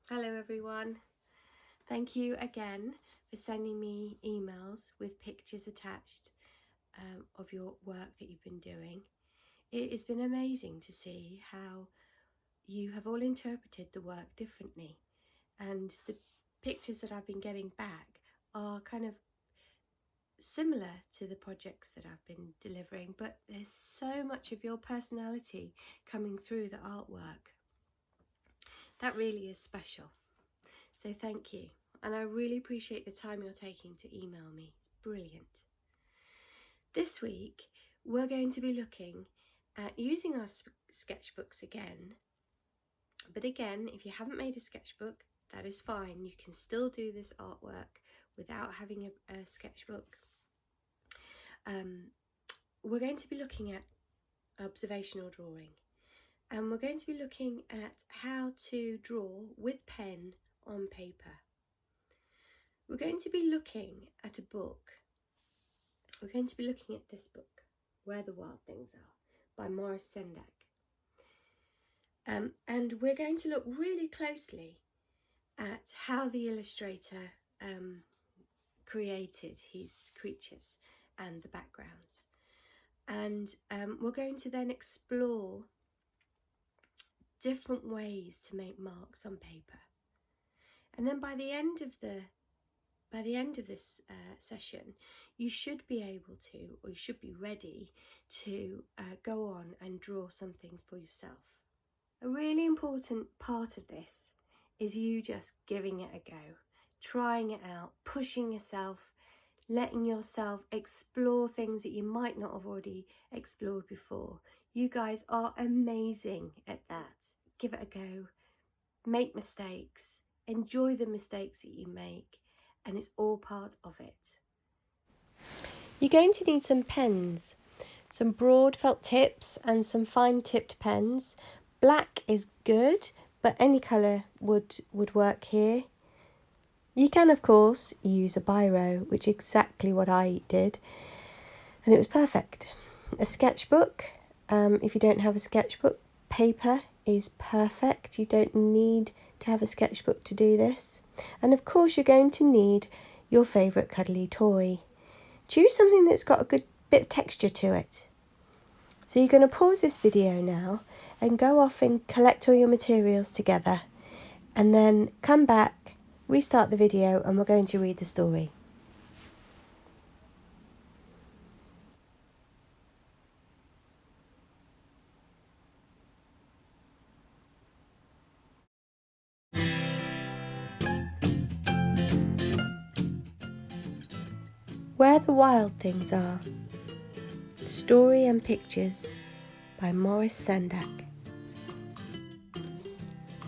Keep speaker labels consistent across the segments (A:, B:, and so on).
A: Hello everyone. Thank you again for sending me emails with pictures attached of your work that you've been doing. It has been amazing to see how you have all interpreted the work differently, and the pictures that I've been getting back are kind of similar to the projects that I've been delivering, but there's so much of your personality coming through the artwork. That really is special. So thank you. And I really appreciate the time you're taking to email me. It's brilliant. This week, we're going to be looking at using our sketchbooks again. But again, if you haven't made a sketchbook, that is fine. You can still do this artwork without having a sketchbook. We're going to be looking at observational drawing. And we're going to be looking at how to draw with pen on paper. We're going to be looking at a book. We're going to be looking at this book, Where the Wild Things Are, by Maurice Sendak. And we're going to look really closely at how the illustrator created his creatures and the backgrounds. And we're going to then explore different ways to make marks on paper. And then by the end of this session, you should be able to, or you should be ready to go on and draw something for yourself. A really important part of this is you just giving it a go, trying it out, pushing yourself, letting yourself explore things that you might not have already explored before. You guys are amazing at that. Give it a go, make mistakes, enjoy the mistakes that you make, and it's all part of it. You're going to need some pens, some broad felt tips and some fine tipped pens. Black is good, but any colour would work here. You can, of course, use a biro, which is exactly what I did, and it was perfect. A sketchbook, if you don't have a sketchbook, paper is perfect. You don't need to have a sketchbook to do this. And of course you're going to need your favourite cuddly toy. Choose something that's got a good bit of texture to it. So you're going to pause this video now and go off and collect all your materials together, and then come back, restart the video, and we're going to read the story. Where the Wild Things Are. Story and Pictures by Maurice Sendak.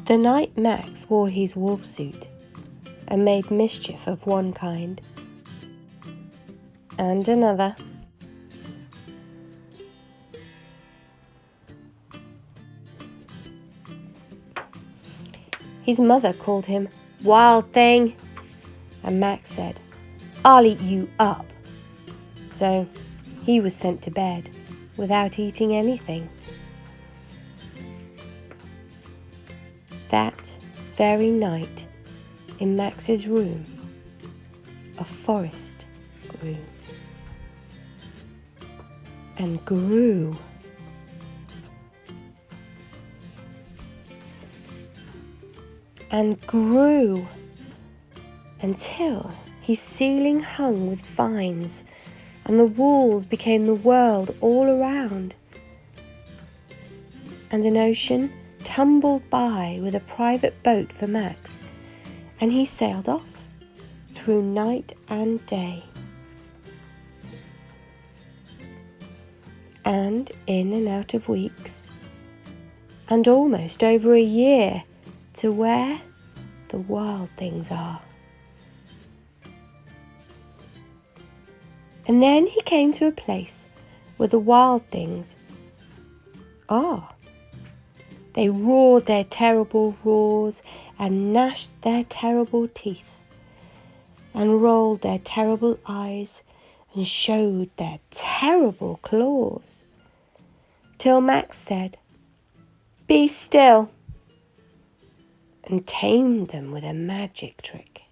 A: The night Max wore his wolf suit and made mischief of one kind and another, his mother called him "Wild Thing," and Max said, "I'll eat you up." So he was sent to bed without eating anything. That very night, in Max's room, a forest grew and grew and grew until his ceiling hung with vines and the walls became the world all around, and an ocean tumbled by with a private boat for Max, and he sailed off through night and day, and in and out of weeks, and almost over a year, to where the wild things are. And then he came to a place where the wild things are. They roared their terrible roars and gnashed their terrible teeth and rolled their terrible eyes and showed their terrible claws, till Max said, "Be still," and tamed them with a magic trick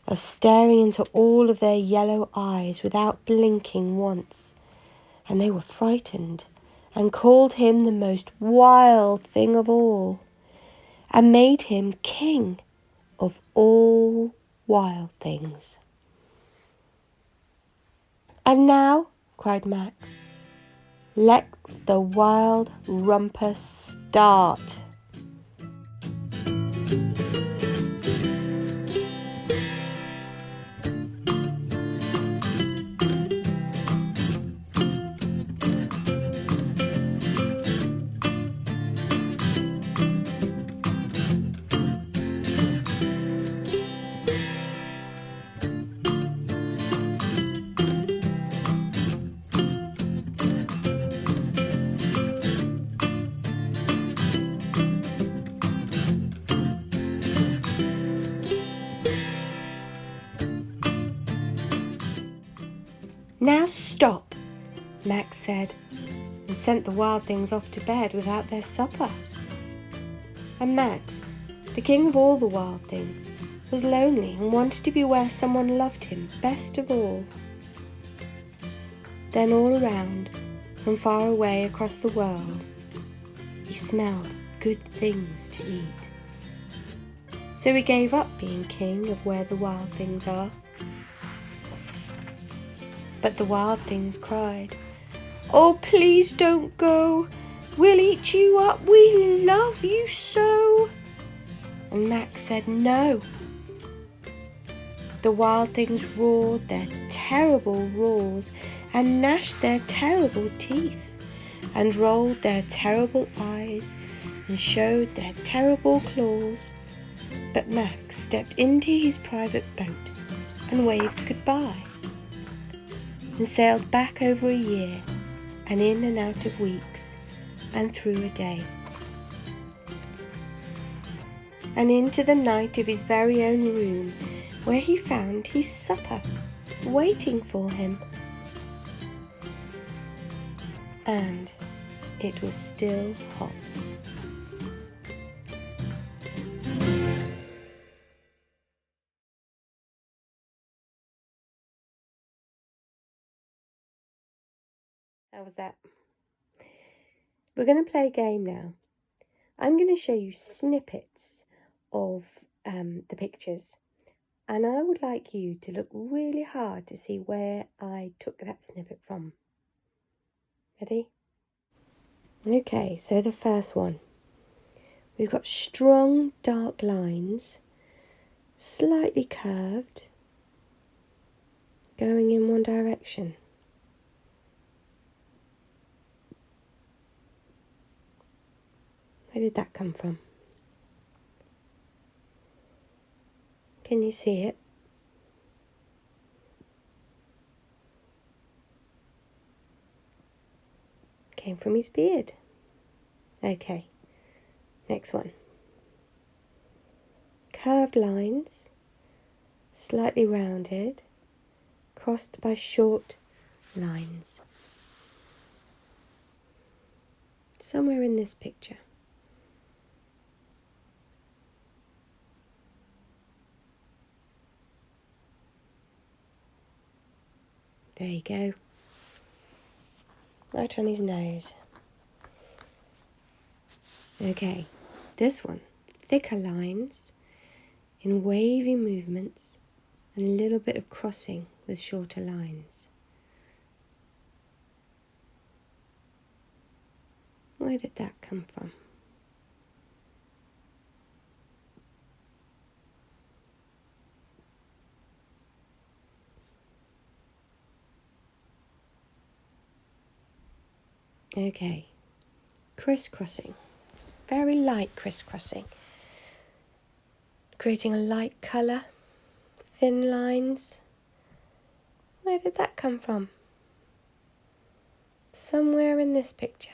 A: of staring into all of their yellow eyes without blinking once. And they were frightened and called him the most wild thing of all, and made him king of all wild things. "And now," cried Max, "let the wild rumpus start." "Now stop," Max said, and sent the wild things off to bed without their supper. And Max, the king of all the wild things, was lonely and wanted to be where someone loved him best of all. Then all around, from far away across the world, he smelled good things to eat. So he gave up being king of where the wild things are. But the wild things cried, "Oh, please don't go. We'll eat you up. We love you so." And Max said no. The wild things roared their terrible roars and gnashed their terrible teeth and rolled their terrible eyes and showed their terrible claws. But Max stepped into his private boat and waved goodbye, and sailed back over a year, and in and out of weeks, and through a day, and into the night of his very own room, where he found his supper waiting for him. And it was still hot. How was that? We're going to play a game now. I'm going to show you snippets of the pictures, and I would like you to look really hard to see where I took that snippet from. Ready? Okay, so the first one. We've got strong dark lines, slightly curved, going in one direction. Where did that come from? Can you see it? Came from his beard. Okay, next one. Curved lines, slightly rounded, crossed by short lines. Somewhere in this picture. There you go. Right on his nose. Okay, this one. Thicker lines in wavy movements and a little bit of crossing with shorter lines. Where did that come from? Okay, crisscrossing, very light crisscrossing, creating a light colour, thin lines. Where did that come from? Somewhere in this picture.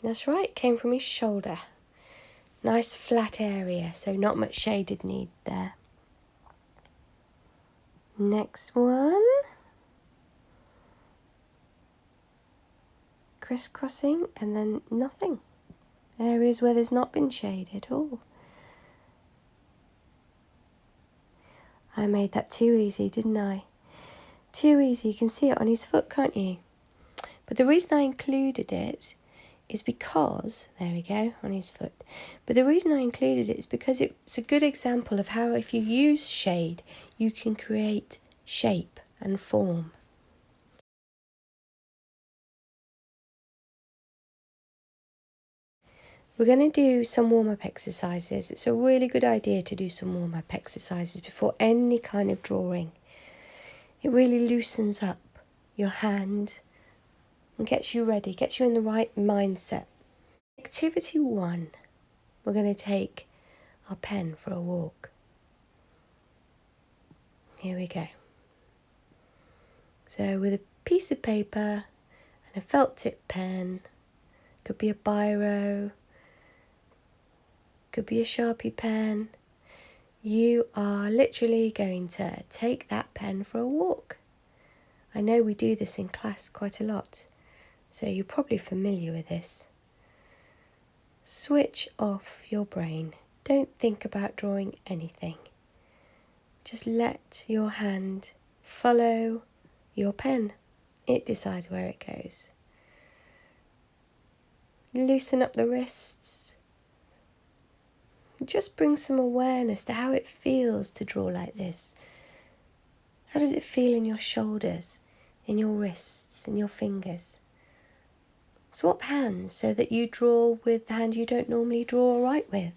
A: That's right, came from his shoulder. Nice flat area, so not much shaded need there. Next one. Crisscrossing and then nothing. Areas where there's not been shade at all. I made that too easy, didn't I? Too easy. You can see it on his foot, can't you? But the reason I included it is because, there we go, on his foot. But the reason I included it is because it's a good example of how if you use shade, you can create shape and form. We're going to do some warm-up exercises. It's a really good idea to do some warm-up exercises before any kind of drawing. It really loosens up your hand and gets you ready, gets you in the right mindset. Activity 1, we're going to take our pen for a walk. Here we go. So with a piece of paper and a felt tip pen, could be a biro, could be a Sharpie pen, you are literally going to take that pen for a walk. I know we do this in class quite a lot, so you're probably familiar with this. Switch off your brain. Don't think about drawing anything. Just let your hand follow your pen. It decides where it goes. Loosen up the wrists. Just bring some awareness to how it feels to draw like this. How does it feel in your shoulders, in your wrists, in your fingers? Swap hands so that you draw with the hand you don't normally draw or write with.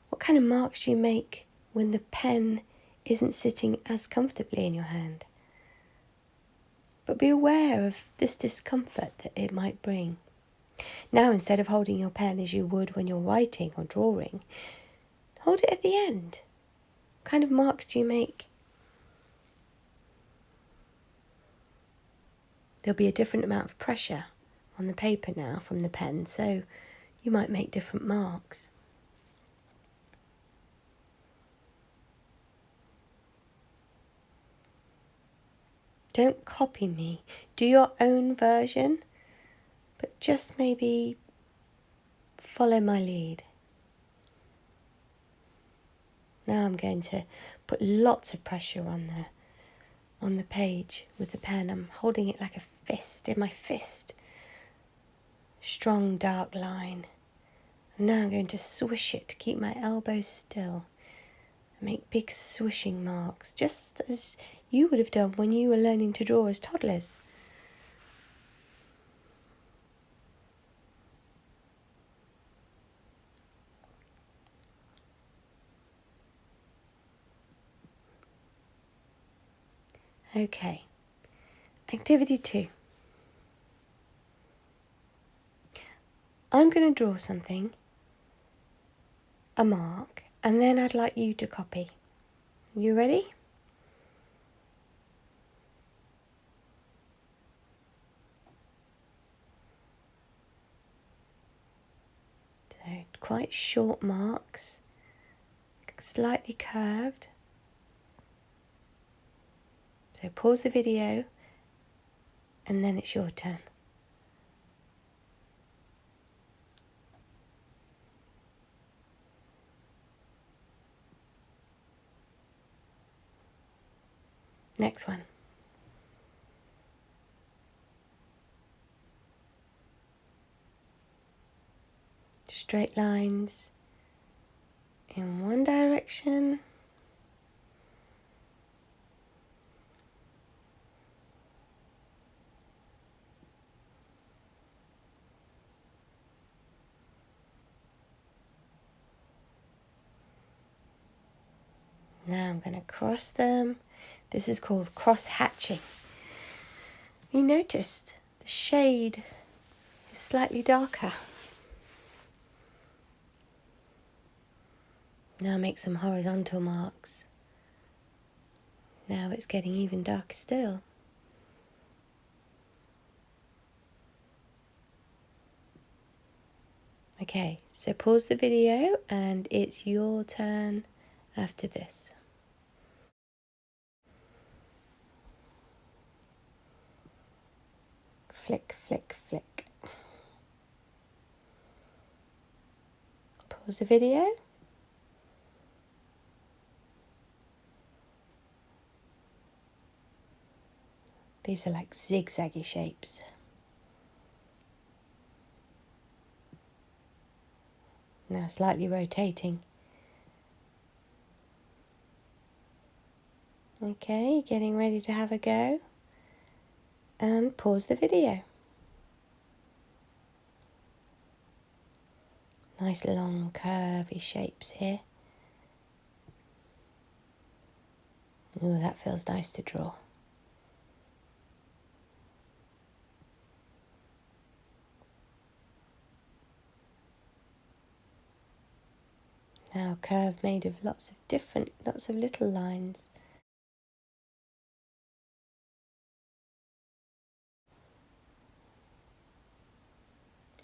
A: What kind of marks do you make when the pen isn't sitting as comfortably in your hand? But be aware of this discomfort that it might bring. Now, instead of holding your pen as you would when you're writing or drawing, hold it at the end. What kind of marks do you make? There'll be a different amount of pressure on the paper now from the pen, so you might make different marks. Don't copy me. Do your own version, but just maybe follow my lead. Now I'm going to put lots of pressure on the page with the pen. I'm holding it like a fist in my fist. Strong dark line. And now I'm going to swish it to keep my elbows still. Make big swishing marks, just as you would have done when you were learning to draw as toddlers. Okay, activity 2. I'm going to draw something, a mark, and then I'd like you to copy. You ready? So quite short marks, slightly curved. So pause the video and then it's your turn. Next one. Straight lines in one direction. Now I'm going to cross them. This is called cross hatching. You noticed the shade is slightly darker. Now make some horizontal marks. Now it's getting even darker still. Okay, so pause the video and it's your turn after this. Flick, flick, flick. Pause the video. These are like zigzaggy shapes. Now slightly rotating. Okay, getting ready to have a go. And pause the video. Nice long curvy shapes here. Ooh, that feels nice to draw. Now a curve made of lots of little lines.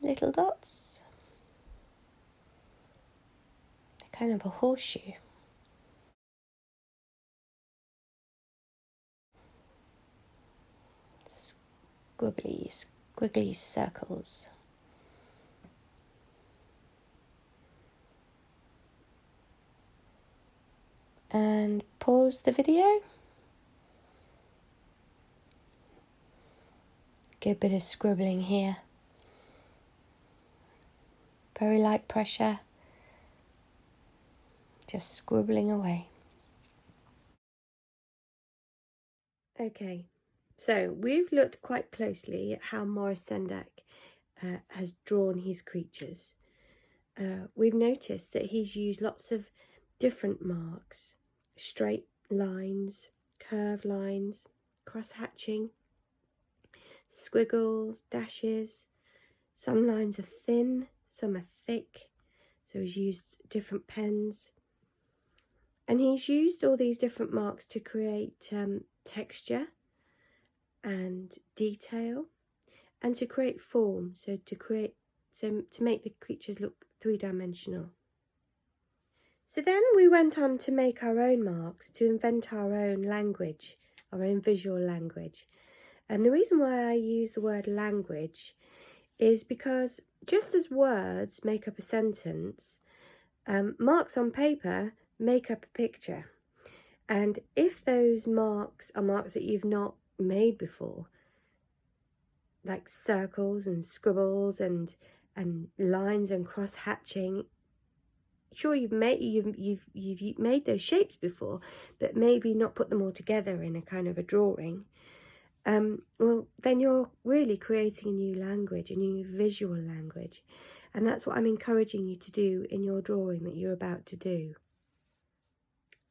A: Little dots. They're kind of a horseshoe. Squiggly circles. And pause the video. Good bit of scribbling here. Very light pressure. Just scribbling away. Okay, so we've looked quite closely at how Maurice Sendak has drawn his creatures. We've noticed that he's used lots of different marks, straight lines, curved lines, cross-hatching, squiggles, dashes. Some lines are thin, some are thick, so he's used different pens. And he's used all these different marks to create texture and detail, and to create form, so to make the creatures look three-dimensional. So then we went on to make our own marks, to invent our own language, our own visual language. And the reason why I use the word language is because just as words make up a sentence, marks on paper make up a picture. And if those marks are marks that you've not made before, like circles and scribbles and lines and cross-hatching, sure, you've made those shapes before, but maybe not put them all together in a kind of a drawing. Well, then you're really creating a new language, a new visual language. And that's what I'm encouraging you to do in your drawing that you're about to do.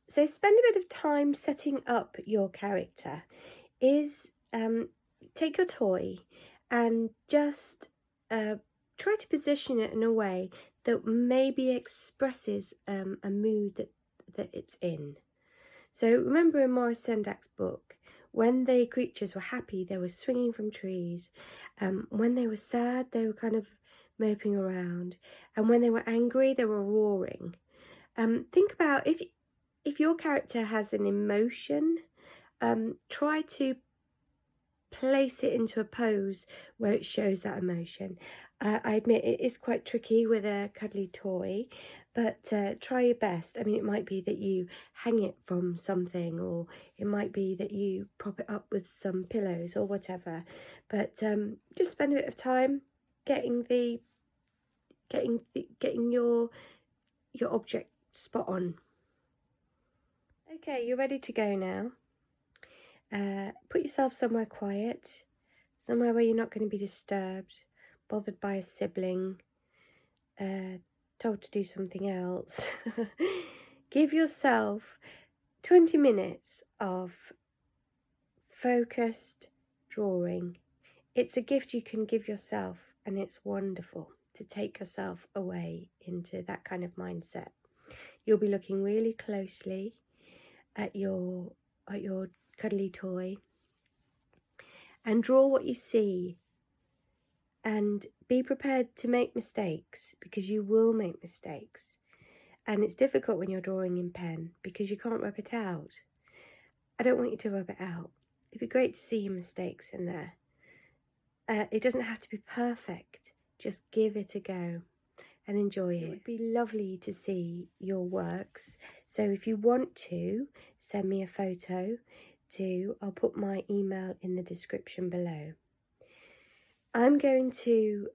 A: So spend a bit of time setting up your character. Take your toy and just try to position it in a way that maybe expresses a mood that it's in. So remember in Maurice Sendak's book, when the creatures were happy, they were swinging from trees. When they were sad, they were kind of moping around. And when they were angry, they were roaring. Think about if your character has an emotion, try to place it into a pose where it shows that emotion. I admit it is quite tricky with a cuddly toy, but try your best. I mean, it might be that you hang it from something, or it might be that you prop it up with some pillows or whatever. But just spend a bit of time getting your object spot on. Okay, you're ready to go now. Put yourself somewhere quiet, somewhere where you're not going to be disturbed, bothered by a sibling, told to do something else. Give yourself 20 minutes of focused drawing. It's a gift you can give yourself, and it's wonderful to take yourself away into that kind of mindset. You'll be looking really closely at your cuddly toy and draw what you see, and be prepared to make mistakes, because you will make mistakes. And it's difficult when you're drawing in pen because you can't rub it out. I don't want you to rub it out. It'd be great to see your mistakes in there. It doesn't have to be perfect. Just give it a go and enjoy it. It would be lovely to see your works. So if you want to, send me a photo I'll put my email in the description below. I'm going to,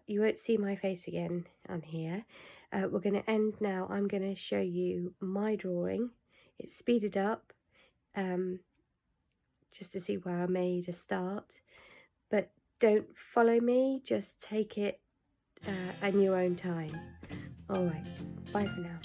A: you won't see my face again on here. We're going to end now. I'm going to show you my drawing. It's speeded up, just to see where I made a start. But don't follow me, just take it in your own time. All right, bye for now.